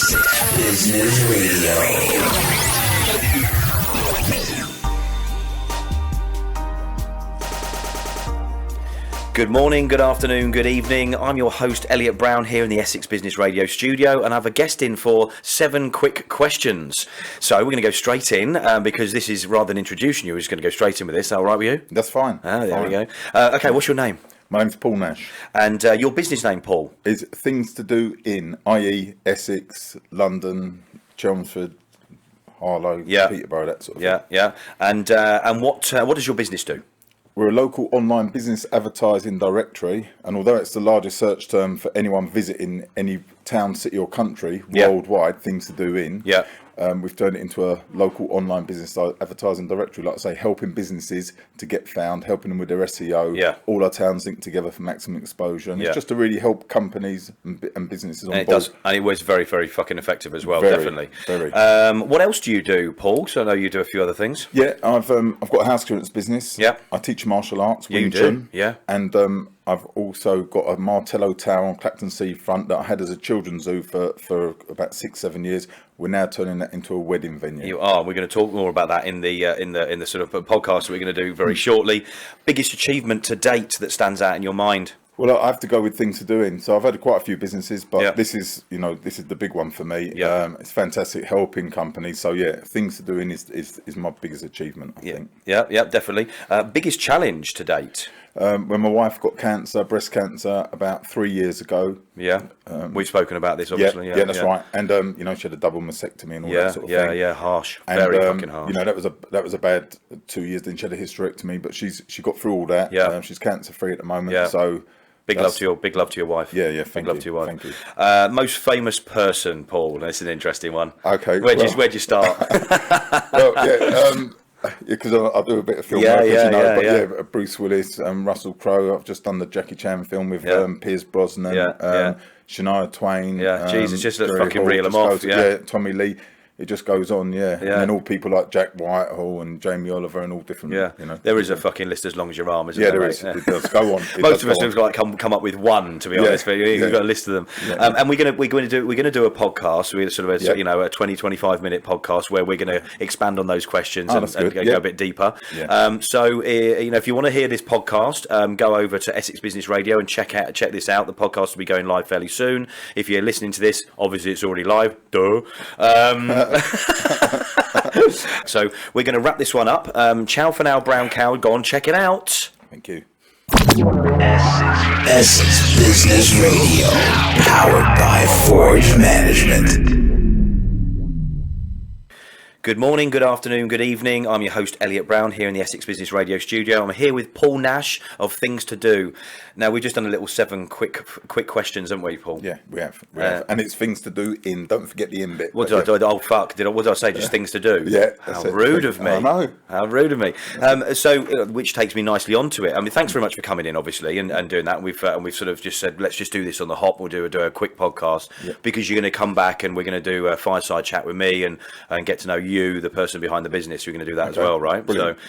Essex Business Radio. Good morning, good afternoon, good evening. I'm your host, Elliot Browne, here in the Essex Business Radio studio, and I have a guest in for 7 quick questions. So we're going to go straight in, because this is, rather than introducing you, we're just going to go straight in with this. Is that all right with you? That's fine. There we go. Okay, what's your name? My name's Paul Nash. And your business name, Paul? Is things to do in, i.e. Essex, London, Chelmsford, Harlow, Peterborough, that sort of thing. Yeah. And what does your business do? We're a local online business advertising directory, and although it's the largest search term for anyone visiting any town, city or country worldwide, things to do in, we've turned it into a local online business advertising directory, like I say, helping businesses to get found, helping them with their SEO, all our towns linked together for maximum exposure, and it's just to really help companies and businesses on board. And it was very, very fucking effective as well, very, definitely. Very. What else do you do, Paul? So I know you do a few other things. Yeah, I've got a house clearance business. Yeah. I teach martial arts, Wing You Chun. do, yeah. And I've also got a Martello Tower on Clacton Seafront that I had as a children's zoo for about 6-7 years. We're now turning that into a wedding venue. You are. We're going to talk more about that in the sort of podcast that we're going to do very shortly. Biggest achievement to date that stands out in your mind? Well, I have to go with things to do in. So I've had quite a few businesses, but this is the big one for me. Yeah. It's fantastic helping companies. So things to do in is my biggest achievement, I think. Yeah, definitely. Biggest challenge to date? When my wife got breast cancer, about 3 years ago. Yeah, we've spoken about this, obviously. Yeah, that's right. And she had a double mastectomy and all that sort of thing. Yeah, harsh. And, very fucking harsh. That was a bad 2 years. Then she had a hysterectomy, but she got through all that. Yeah. She's cancer free at the moment. Yeah. So big love to your wife. Yeah. Big love to your wife. Thank you. Most famous person, Paul. That's an interesting one. Okay. Where'd you start? Well, because I do a bit of film work, but Bruce Willis, Russell Crowe. I've just done the Jackie Chan film with Pierce Brosnan, Shania Twain. Jesus, just Jerry fucking Hall, reel them off. Tommy Lee. It just goes on, and then all people like Jack Whitehall and Jamie Oliver and all different. There is a fucking list as long as your arm, isn't there? There is. It does go on. Most of us have like come up with one, to be honest. But you've got a list of them, and we're going to do a podcast. We're sort of a 20-25 minute podcast where we're going to expand on those questions and go a bit deeper. So if you want to hear this podcast, go over to Essex Business Radio and check this out. The podcast will be going live fairly soon. If you're listening to this, obviously it's already live. Duh. So we're going to wrap this one up. Ciao for now, Brown Cow. Go on, check it out. Thank you. Essex Business Radio, powered by Forge Management. Good morning, good afternoon, good evening. I'm your host, Elliot Browne, here in the Essex Business Radio studio. I'm here with Paul Nash of Things to Do. Now, we've just done a little 7 quick questions, haven't we, Paul? Yeah, we have. And it's things to do in. Don't forget the in bit. What did I do? Oh, fuck. What did I say? Just things to do? Yeah. How rude of me. I know. How rude of me. Which takes me nicely onto it. I mean, thanks very much for coming in, obviously, and doing that. And we've sort of just said, let's just do this on the hop. We'll do a quick podcast because you're going to come back and we're going to do a fireside chat with me and get to know you, the person behind the business. You're going to do that as well, right? Brilliant.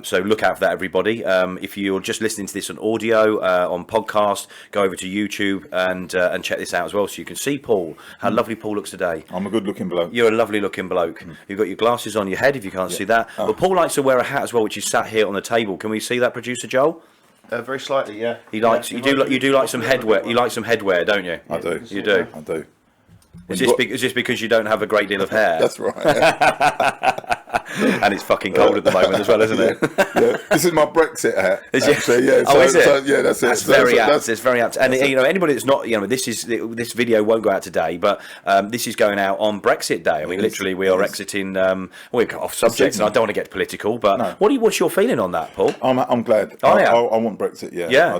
So look out for that, everybody. If you're just listening to this on audio, on podcast, go over to YouTube and check this out as well, so you can see Paul. How lovely Paul looks today. I'm a good-looking bloke. You're a lovely-looking bloke. You've got your glasses on your head, if you can't see that. But Paul likes to wear a hat as well, which is sat here on the table. Can we see that, producer Joel? Very slightly, yeah. He likes. You do like some headwear. You like some headwear, don't you? I do. You do. I do. Is this because you don't have a great deal of hair? That's right. And it's fucking cold at the moment as well, isn't it? This is my Brexit hat. Is it? Actually, yeah. So, is it? So, yeah, that's it. That's very apt. It's very apt. And anybody that's not, this video won't go out today, but this is going out on Brexit Day. I mean, literally, we are exiting. We're off subject, and I don't want to get political, but what's your feeling on that, Paul? I'm glad. Oh, I want Brexit. Yeah.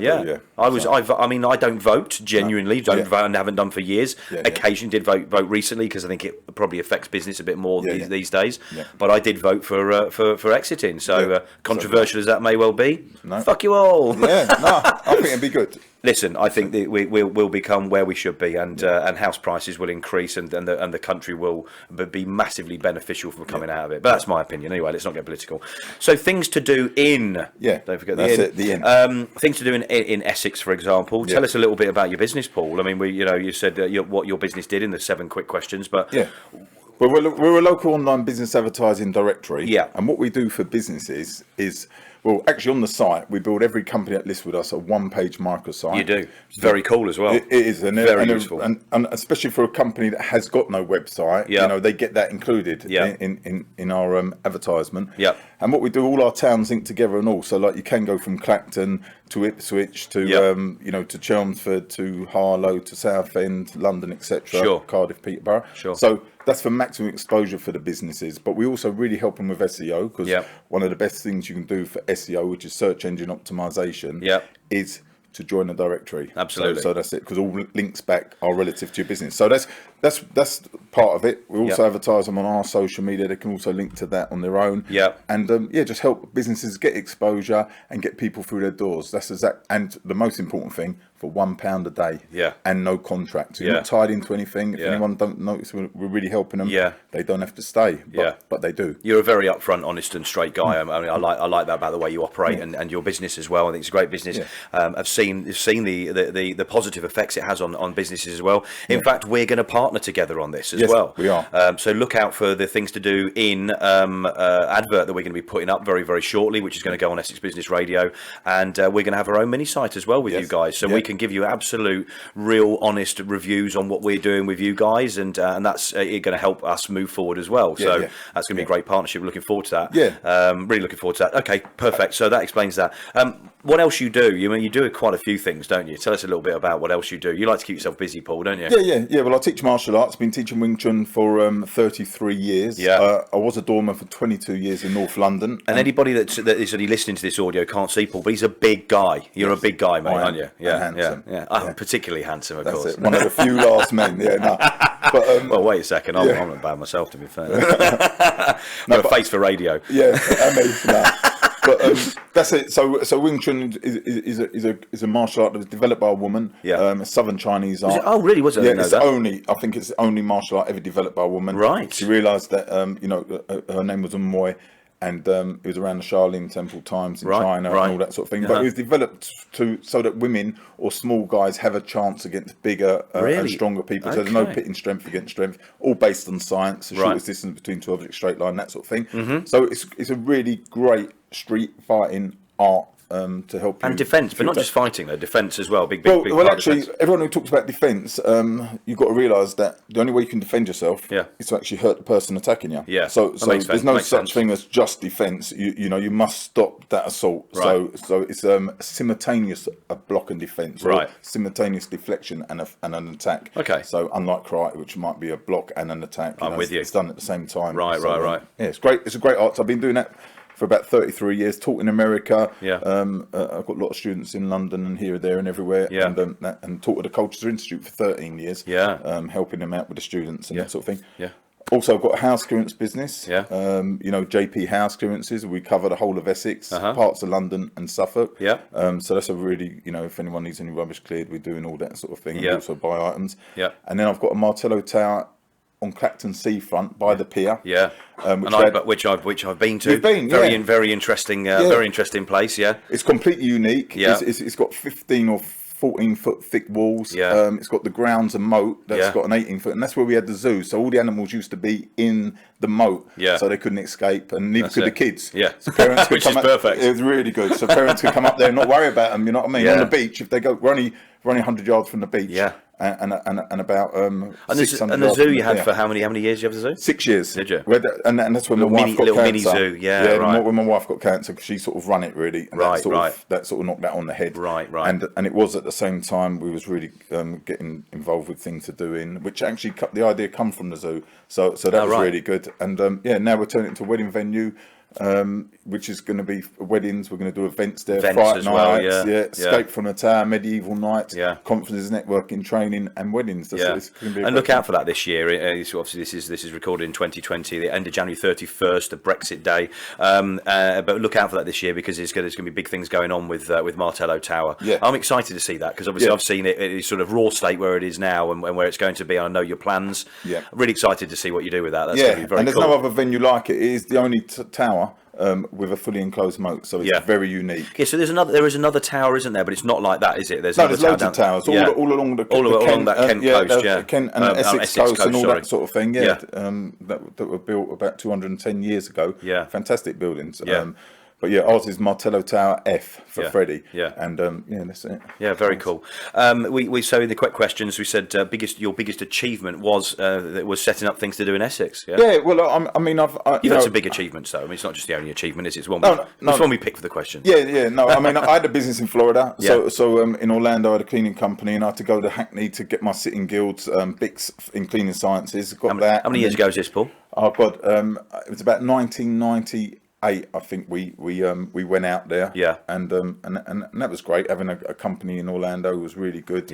I don't vote. Genuinely, don't vote and haven't done for years. Occasionally did vote recently because I think it probably affects business a bit more these days. But I did vote for exiting. So controversial as that may well be, fuck you all. I think it'd be good. Listen, I think that we'll become where we should be, and house prices will increase, and the country will be massively beneficial from coming out of it. But that's my opinion. Anyway, let's not get political. So things to do in. Yeah. Don't forget the inn. Things to do in Essex, for example. Tell us a little bit about your business, Paul. I mean, you said what your business did in the 7 quick questions, but yeah. Well, we're a local online business advertising directory. Yeah. And what we do for businesses is, well, actually on the site, we build every company that lists with us a one-page microsite. You do. It's very cool as well. It is. Very useful. And especially for a company that has got no website, they get that included in our advertisement. Yeah. And what we do, all our towns link together and all. So, like, you can go from Clacton to Ipswich to, to Chelmsford, to Harlow, to Southend, London, etc. Sure. Cardiff, Peterborough. Sure. So that's for maximum exposure for the businesses. But we also really help them with SEO, because one of the best things you can do for SEO, which is search engine optimization, is to join a directory. Absolutely. So that's it, because all links back are relative to your business. So that's part of it. We also advertise them on our social media. They can also link to that on their own. Yeah. And just help businesses get exposure and get people through their doors. That's exact. And the most important thing, for £1 a day. Yeah. And no contract. So you're not tied into anything. If anyone don't notice we're really helping them, they don't have to stay. But they do. You're a very upfront, honest and straight guy. I mean, I like that about the way you operate and your business as well. I think it's a great business. I've seen the positive effects it has on businesses as well. In fact, we're going to partner together on this as well. We are. So look out for the things to do in advert that we're going to be putting up very, very shortly, which is going to go on Essex Business Radio, and we're going to have our own mini site as well with you guys, so we can give you absolute, real, honest reviews on what we're doing with you guys, and that's going to help us move forward as well. So that's going to be a great partnership. We're looking forward to that. Really looking forward to that. Okay, perfect. So that explains that. What else you do? You do quite a few things, don't you? Tell us a little bit about what else you do. You like to keep yourself busy, Paul, don't you? Yeah. Well, I teach martial arts. Been teaching Wing Chun for 33 years. I was a doorman for 22 years in North London. And anybody that is only listening to this audio can't see Paul, but he's a big guy. You're a big guy, mate, aren't you? Handsome. I'm particularly handsome, of course. It. One of the few last men. But, well, wait a second. I'm not bad myself, to be fair. No, face for radio. But that's it. So Wing Chun is a martial art that was developed by a woman. A Southern Chinese art. Oh, really? Was it? I think it's the only martial art ever developed by a woman. Right. She realised that her name was Amoy, and it was around the Shaolin Temple times in China and all that sort of thing. But it was developed so that women or small guys have a chance against bigger and stronger people. So there's no pitting strength against strength, all based on science, the shortest distance between two objects, straight line, that sort of thing. So it's a really great street fighting art to help you. And defence, but not just fighting though, defence as well. Big well, actually, everyone who talks about defence, you've got to realise that the only way you can defend yourself is to actually hurt the person attacking you. So there's no such thing as just defence. You must stop that assault. So it's simultaneous block and defence, simultaneous deflection and an attack. Okay. So unlike karate, which might be a block and an attack, I'm with you. It's done at the same time. Right. Yeah, it's great. It's a great art. So I've been doing that for about 33 years, taught in America. I've got a lot of students in London and here, there and everywhere. And taught at the Cultures Institute for 13 years. Helping them out with the students and that sort of thing. Also, I've got a house clearance business. JP House Clearances. We cover the whole of Essex, parts of London and Suffolk. So that's a really, if anyone needs any rubbish cleared, we're doing all that sort of thing. We also buy items. And then I've got a Martello Tower on Clacton Seafront by the pier, which I've been to. You've been, very interesting, very interesting place. It's completely unique. It's got 15 or 14 foot thick walls. It's got the grounds and moat that's got an 18 foot, and that's where we had the zoo. So all the animals used to be in the moat, so they couldn't escape, and neither could the kids. So parents could which is perfect. It was really good. So parents could come up there and not worry about them. You know what I mean? On the beach, if they go, we're only 100 yards from the beach. And about 600 and the zoo you had for how many years? You have the zoo? 6 years. Did you? And that's when my wife got little cancer. Mini zoo, when my wife got cancer, she sort of run it really, and that sort of knocked that on the head. And it was at the same time we was really getting involved with things to do which actually the idea come from the zoo. So that was really good. And now we're turning it into a wedding venue. which is going to be weddings. We're going to do events there, Events Fright as well, nights, Escape from the Tower, medieval nights, Yeah. conferences, networking, training, and weddings. It's going to be and look out for that this year. Obviously, this is recorded in 2020, the end of January 31st, the Brexit day. But look out for that this year because there's going to be big things going on with Martello Tower. Yeah. I'm excited to see that because obviously I've seen it in sort of raw state where it is now and where it's going to be. I know your plans. Yeah. I'm really excited to see what you do with that. That's going to be very and there's cool. no other venue like it. It is the only tower with a fully enclosed moat, so it's very unique. Yeah, so there is another tower, isn't there? But it's not like that, is it? There's loads of towers all along the along that Kent coast, Kent and Essex coast and all sorry. that sort of thing. That were built about 210 years ago. Yeah, fantastic buildings. Yeah. But ours is Martello Tower F for Freddie. Yeah, and that's it. Yeah, very cool. We so in the quick questions we said your biggest achievement was setting up things to do in Essex. Yeah. Well, you've had some big achievements though. I mean, it's not just the only achievement, is it? It's one we pick for the question. Yeah. No, I mean, I had a business in Florida. So in Orlando, I had a cleaning company, and I had to go to Hackney to get my sitting guilds, BICS in cleaning sciences. Got that. How many years ago was this, Paul? Oh God, it was about 1998. I think we went out there, and that was great. Having a company in Orlando was really good.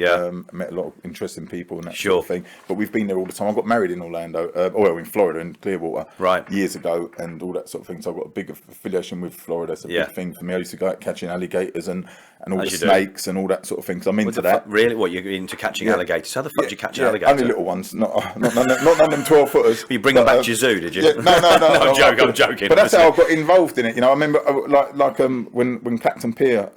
Met a lot of interesting people and that sort of thing. But we've been there all the time. I got married in Orlando, in Florida, in Clearwater, years ago, and all that sort of thing. So I've got a big affiliation with Florida. It's a big thing for me. I used to go out catching alligators and all the snakes and all that sort of thing. So I'm into that. Really? What, you're into catching alligators? How the fuck do you catch an alligator? Only little ones, not none of them 12 footers. You bring them back to your zoo, did you? Yeah, no, I'm joking. But that's how I got involved in it. I remember when Captain Pier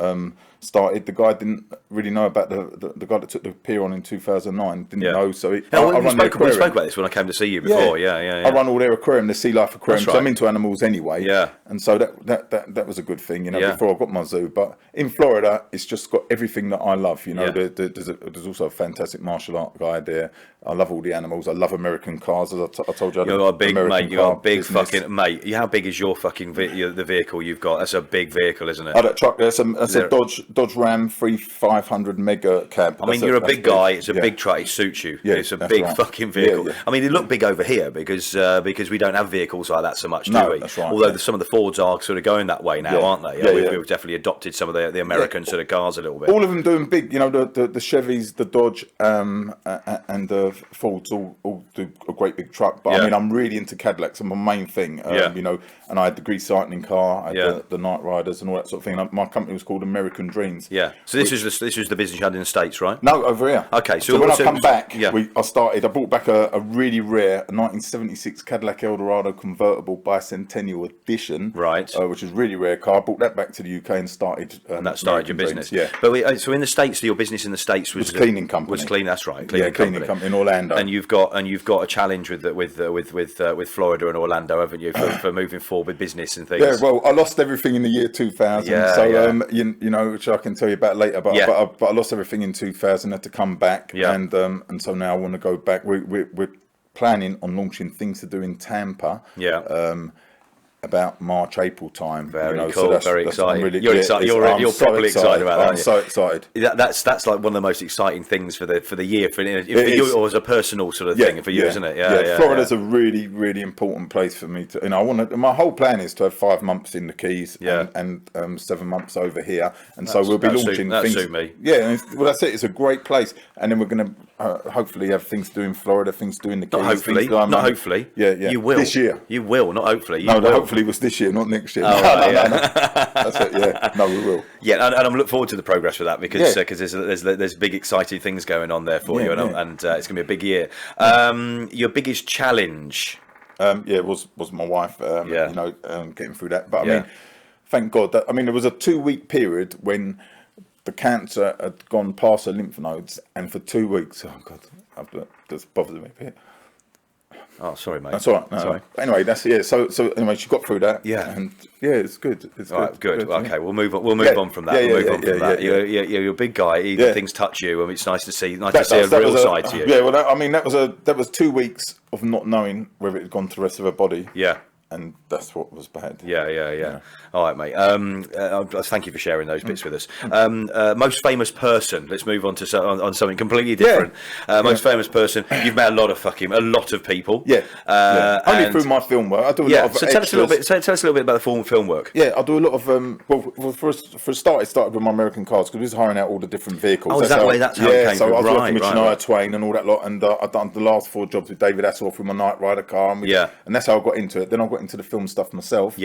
started, the guy didn't really know about the guy that took the pier on in 2009. Didn't know, so we spoke about this when I came to see you before. I run all their aquarium, the Sea Life Aquarium. Right. I'm into animals anyway. And so that was a good thing, before I got my zoo. But in Florida, it's just got everything that I love. There's also a fantastic martial art guy there. I love all the animals. I love American cars. As I told you, you're a big mate. You're a big business. fucking mate. How big is your fucking the vehicle you've got? That's a big vehicle, isn't it? Oh, that truck. That's a Dodge Ram 3500 mega cab. I mean, you're a big guy. It's a big truck. It suits you. It's a big fucking vehicle. I mean, they look big over here because we don't have vehicles like that so much, do we? That's right. Although some of the Fords are sort of going that way now, aren't they? We've definitely adopted some of the American sort of cars a little bit. All of them doing big. The Chevys, the Dodge, and the Fords all do a great big truck. But I mean, I'm really into Cadillacs. I'm my main thing. And I had the grease lightning car. I had the Night Riders and all that sort of thing. My company was called American Dreams. Yeah. So this was the business you had in the States, right? No, over here. Okay. So when I come back, I bought back a really rare 1976 Cadillac Eldorado convertible bicentennial edition, right? Which is a really rare car. I brought that back to the UK and started. And that started your business. Yeah. But so in the States, your business in the States was cleaning company. Was clean. That's right. Cleaning company in Orlando. And you've got a challenge with Florida and Orlando, haven't you, for moving forward with business and things? Yeah. Well, I lost everything in the year 2000. Which I can tell you about later. But I lost everything in 2000. Had to come back. And so now I want to go back. We're planning on launching things to do in Tampa. About March, April time. Very cool. So very exciting. You're excited. You're properly excited about that. I'm so excited. That's like one of the most exciting things for the year for you, or as a personal sort of thing for you, isn't it? Yeah. Florida's a really, really important place for me to. I want to. My whole plan is to have 5 months in the Keys and 7 months over here, and so we'll be launching things. Suit me. Yeah. Well, that's it. It's a great place, and then we're going to hopefully have things to do in Florida, things to do in the Keys. Not hopefully. Yeah. You will this year. You will, not hopefully. Hopefully it was this year, not next year. No. That's it. Yeah, no, we will. Yeah, and I'm looking forward to the progress with that because there's big exciting things going on there for you, and it's going to be a big year. Your biggest challenge? It was my wife. Getting through that, but I mean, thank God that there was a 2-week period when the cancer had gone past her lymph nodes, and for 2 weeks, oh God, that's bothered me a bit. Oh, sorry, mate. That's all right. No, sorry. Anyway, that's So anyway, she got through that. Yeah. And it's good. It's good. Good. Okay, we'll move on. We'll move on from that. You're a big guy. Things touch you. I mean, it's nice to see. Nice to see a real side to you. Yeah. Well, that was 2 weeks of not knowing whether it had gone to the rest of her body. Yeah. and that's what was bad. Yeah. All right, mate. Thank you for sharing those bits with us. Most famous person. Let's move on to on something completely different. Most famous person. You've met a lot of people. Only through my film work. I do a lot of. So tell us a little bit about the film work. Yeah, I do a lot of. Well, for a start, it started with my American cars because we was hiring out all the different vehicles. Oh, that's how it came. So I was working with Shania Twain and all that lot, and I've done the last 4 jobs with David Hasselhoff with my Knight Rider car. And that's how I got into it. Then I got into the film stuff myself.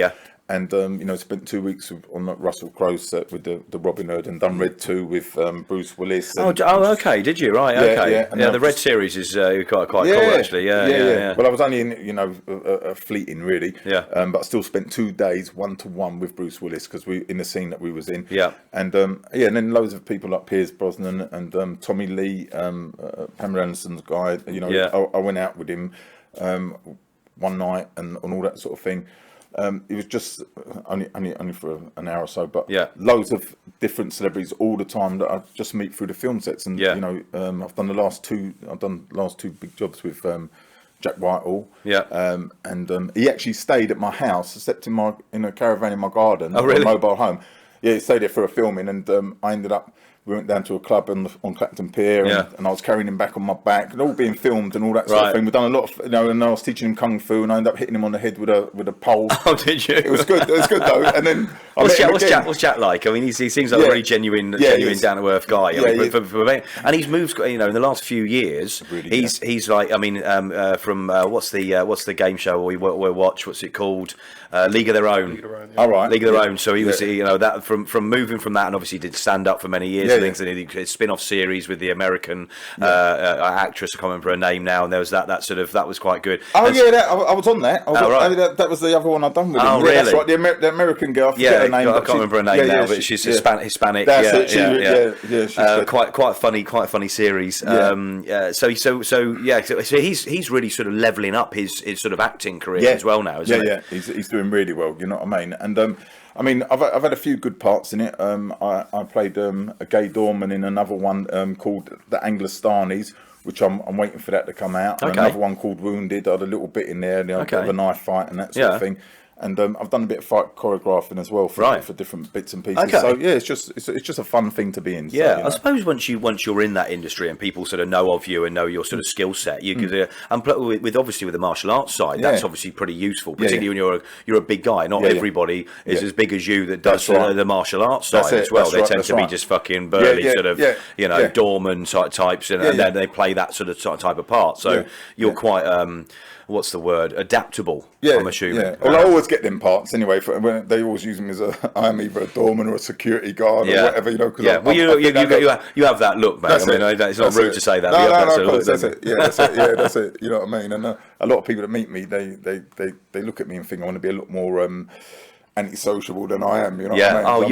And spent 2 weeks on the Russell Crowe set with the Robin Hood, and done Red 2 with Bruce Willis. Okay, did you? Right, okay. Yeah, the Red series is quite cool, actually. Yeah. Well, I was only in, a fleeting really. But I still spent 2 days 1-to-1 with Bruce Willis because we in the scene that we was in. And and then loads of people like Piers Brosnan and Tommy Lee, Pamela Anderson's guy. I went out with him one night and all that sort of thing. It was just only for an hour or so, but loads of different celebrities all the time that I just meet through the film sets. And I've done the last two big jobs with Jack Whitehall. And he actually stayed at my house, slept in a caravan in my garden, a mobile home. Yeah, he stayed there for a filming, and we went down to a club on Clacton Pier, and I was carrying him back on my back, and all being filmed and all that sort of thing. We've done a lot of, and I was teaching him kung fu, and I ended up hitting him on the head with a pole. Oh, did you? It was good. It was good though. And then what's Jack like? I mean, he seems like a very genuine, down to earth guy. And he's moved. In the last few years, he's like. I mean, from what's the game show we watch? What's it called? League of Their Own. All right. League of Their Own. So he was, that from moving from that, and obviously did stand up for many years. Things, and he did a spin-off series with the American actress. I can't remember her name now. And there was that was quite good. Oh, and I was on that. That was the other one I've done with him. Oh, really? That's right. The American girl. I forget her name. I can't remember her name now, but she's Hispanic. That's it. She's quite funny series. So he's really sort of leveling up his sort of acting career as well now, isn't he? He's doing really well. You know what I mean? And I've had a few good parts in it. I played a gay doorman in another one called The Anglostanis, which I'm waiting for that to come out. And another one called Wounded. I had a little bit in there, a bit of a knife fight and that sort of thing. And I've done a bit of fight choreographing as well for different bits and pieces. So it's just a fun thing to be in. I suppose once you're in that industry and people sort of know of you and know your sort of skill set, you could and with the martial arts side, that's obviously pretty useful, particularly when you're a big guy. Not everybody is as big as you that does the martial arts side as well. They tend to be just fucking burly sort of doorman types, and then they play that sort of type of part. So you're quite what's the word? Adaptable. I'm assuming. Well, I always get them parts anyway. When they always use me as I'm either a doorman or a security guard or whatever, Well, you have that look, mate. It's not rude to say that. That's it. That's it. You know what I mean? And a lot of people that meet me, they look at me and think I want to be a lot more antisociable than I am. You know what I mean?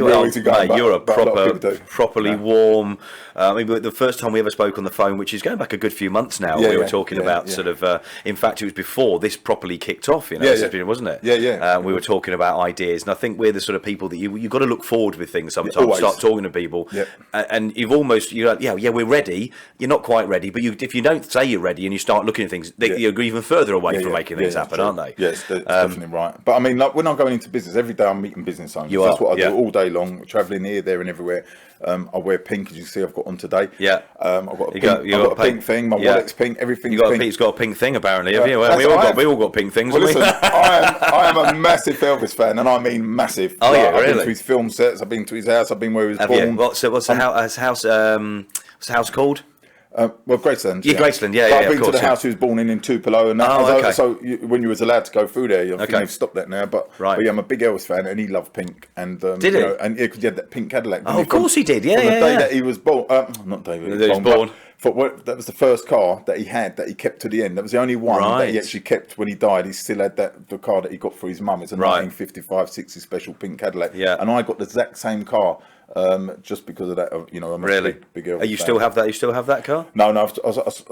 You're a properly warm. I mean, the first time we ever spoke on the phone, which is going back a good few months now, we were talking about sort of. In fact, it was before this properly kicked off. Wasn't it? We were talking about ideas, and I think we're the sort of people that you've got to look forward with things sometimes. Start talking to people, and you're like, we're ready. You're not quite ready, but if you don't say you're ready and you start looking at things, you're even further away from making things happen, aren't they? Yes, that's definitely right. But I mean, like when I'm going into business, every day I'm meeting business owners. That's what I do all day long, travelling here, there, and everywhere. I wear pink, as you see. I've got on today. I've got a pink thing. My wallet's pink. Everything's pink. He's got a pink thing, apparently. Have you? We all got pink things. Well, listen, I am a massive Elvis fan, and I mean massive. Oh yeah, really? I've been to his film sets. I've been to his house. I've been where he was born. What's the house called? Well, Graceland. Graceland. I've been to the house he was born in Tupelo, and so when you was allowed to go through there, I think they've stopped that now. But I'm a big Elvis fan, and he loved pink. And did he? And because he had that pink Cadillac. Oh, of course he did. The day that he was born, not David. He was born. That was the first car that he had that he kept to the end. That was the only one that he actually kept when he died. He still had the car that he got for his mum. It's a 1955-60 special pink Cadillac. And I got the exact same car. Just because of that, I'm really big Elvis fan. You still have that? You still have that car? No, I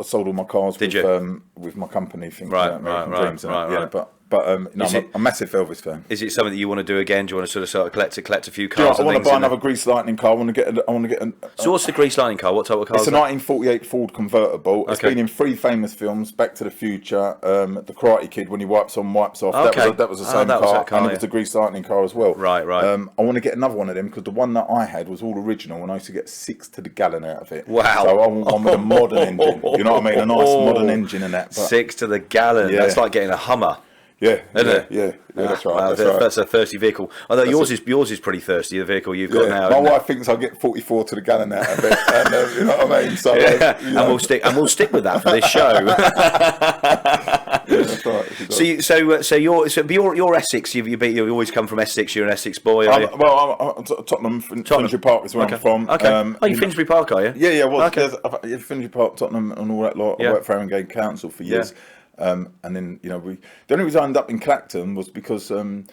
sold all my cars with my company. Right. But I'm a massive Elvis fan. Is it something that you want to do again? Do you want to sort of collect a few cars? I want to buy another Grease Lightning car. I want to get. So what's the Grease Lightning car? What type of car? It's a 1948 Ford convertible. It's been in 3 famous films: Back to the Future, The Karate Kid, when he wipes on, wipes off. Okay. That was the same car, and it was the Grease Lightning car as well. Right. I want to get another one of them because the one that I had was all original, and I used to get 6 to the gallon out of it. Wow! So I want a modern engine. You know what I mean? A nice modern engine and that. But 6 to the gallon. Yeah. That's like getting a Hummer. Yeah, isn't it? Yeah, that's right. Wow, that's a thirsty vehicle. Although yours is pretty thirsty. The vehicle you've got now. My wife thinks I'll get 44 to the gallon out of it, and you know what I mean. So, and we'll stick with that for this show. That's right. So you're Essex. You always come from Essex. You're an Essex boy. I'm Tottenham. Finsbury Park is where I'm from. Okay. You're Finsbury Park, are you? Yeah. Well, Finsbury Park, Tottenham, and all that lot. I worked for Haringey Council for years. And then the only reason I ended up in Clacton was because when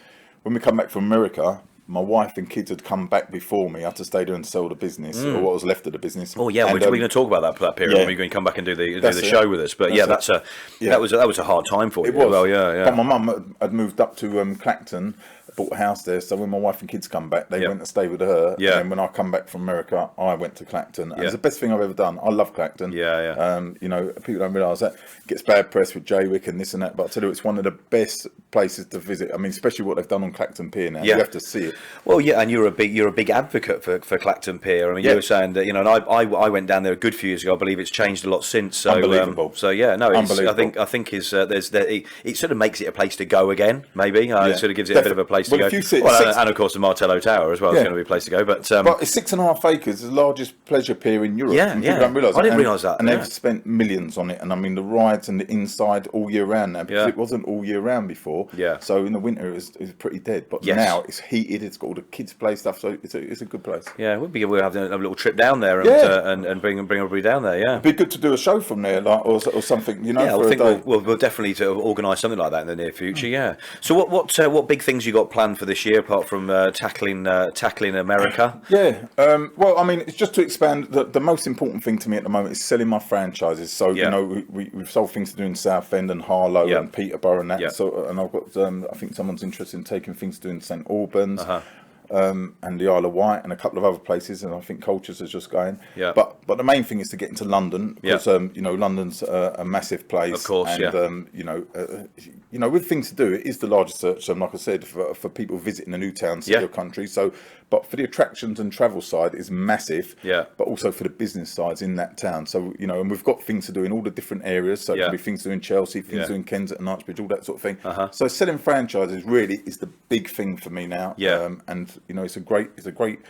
we come back from America, my wife and kids had come back before me. I had to stay there and sell the business, or what was left of the business. Oh yeah, we're going to talk about that period when we're going to come back and do the show with us. But that was a hard time for you. It was. Well, yeah. But my mum had moved up to Clacton, bought a house there. So when my wife and kids come back, they went to stay with her. Yeah. And when I come back from America, I went to Clacton. And it's the best thing I've ever done. I love Clacton. Yeah. People don't realise that. It gets bad press with Jaywick and this and that, but I tell you, it's one of the best places to visit. I mean, especially what they've done on Clacton Pier now. You have to see it. Well, yeah, and you're a big advocate for Clacton Pier. I mean, you were saying that, and I went down there a good few years ago. I believe it's changed a lot since. So, unbelievable. I think it sort of makes it a place to go again. Maybe it sort of gives it a bit of a place to go. And of course the Martello Tower as well is going to be a place to go. But it's 6.5 acres, the largest pleasure pier in Europe. Yeah. Don't realise I didn't realise that. And they've spent millions on it. And I mean, the rides and the inside all year round now, because it wasn't all year round before. Yeah. So in the winter it was pretty dead. But now it's heated. It's got all the kids play stuff. So it's a good place. Yeah, it would be good. We'll have a little trip down there and bring everybody down there. Yeah. It'd be good to do a show from there, or something. I think we'll definitely organise something like that in the near future. Yeah. So what big things you got planned for this year apart from tackling America? Yeah. Well, I mean, it's just to expand. The most important thing to me at the moment is selling my franchises. So we've sold things to do in Southend and Harlow and Peterborough and that. Yeah. So and I've got I think someone's interested in taking things to do in St Albans. And the Isle of Wight and a couple of other places, and I think Cultures is just going. Yeah. But the main thing is to get into London because London's a massive place. Of course, and with things to do, it is the largest search term, like I said, for people visiting a new town, city or country. So, but for the attractions and travel side, it's massive. Yeah. But also for the business sides in that town. So and we've got things to do in all the different areas. So it could be things to do in Chelsea, things to do in Kensington, Knightsbridge, all that sort of thing. So selling franchises really is the big thing for me now. Yeah. It's a great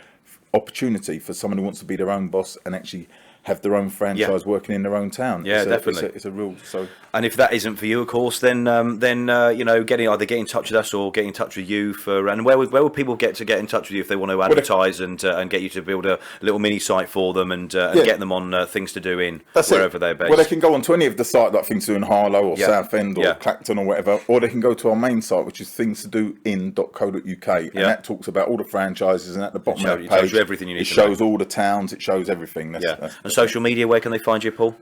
opportunity for someone who wants to be their own boss and actually have their own franchise working in their own town. Yeah, definitely. It's a real. So. And if that isn't for you, of course, then get in touch with us or get in touch with you for. And where would people get in touch with you if they want to advertise and get you to build a little mini site for them and get them on things to do in wherever they're based? Well, they can go onto any of the site like things to do in Harlow or Southend or Clacton or whatever, or they can go to our main site, which is thingstodoin.co.uk, and that talks about all the franchises, and at the bottom of the page, it tells you everything you need. It shows all the towns. It shows everything. That's social media, where can they find you, Paul?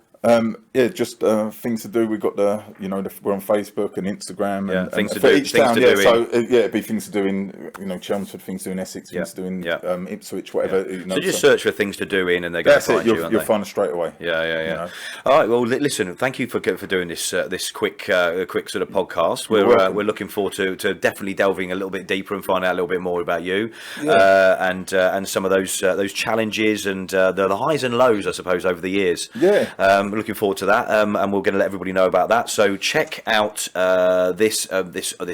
Just things to do. We've got we're on Facebook and Instagram. And things to for do. Each town, do so it'd be things to do in Chelmsford, things to do in Essex, things to do in Ipswich, whatever. So just search for things to do in, and they're going to find you. You'll find it straight away. Yeah. All right. Well, listen. Thank you for doing this quick sort of podcast. We're looking forward to definitely delving a little bit deeper and find out a little bit more about you and some of those challenges and the highs and lows, I suppose, over the years. Yeah. We're looking forward to that, and we're going to let everybody know about that. So check out this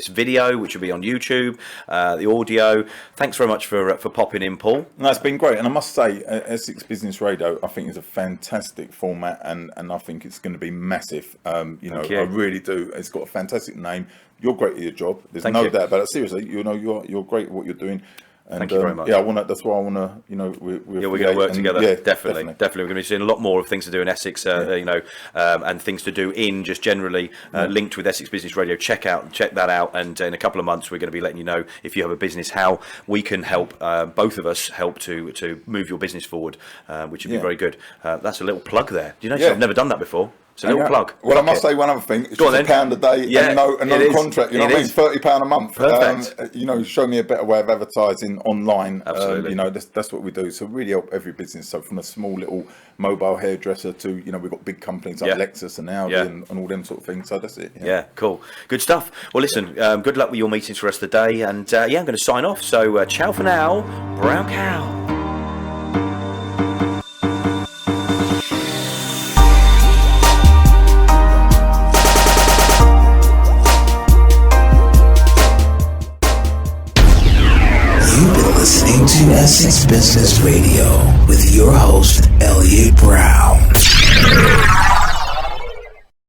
video, which will be on YouTube, the audio. Thanks very much for popping in, Paul. No, it's been great, and I must say, Essex Business Radio, I think is a fantastic format, and I think it's going to be massive. I really do. It's got a fantastic name. You're great at your job. There's no doubt about it. Seriously, you're great at what you're doing. And, thank you very much. Yeah, that's why I want to. We're going to work together. Yeah, definitely. We're going to be seeing a lot more of things to do in Essex. And things to do in just generally linked with Essex Business Radio. Check that out. And in a couple of months, we're going to be letting you know if you have a business how we can help. Both of us help to move your business forward, which would be very good. That's a little plug there. Do you know? I've never done that before. It's a little plug. Well, I must say one other thing. It's just £1 a day and no contract. You know what I mean? £30 a month. Perfect. Show me a better way of advertising online. Absolutely. That's what we do. So really help every business. So from a small little mobile hairdresser to, we've got big companies like Lexus and Audi and all them sort of things. So that's it. Yeah, cool. Good stuff. Well, listen, good luck with your meetings for the rest of the day. And I'm going to sign off. So ciao for now. Brown Cow. Listening to Essex Business Radio with your host, Elliot Browne.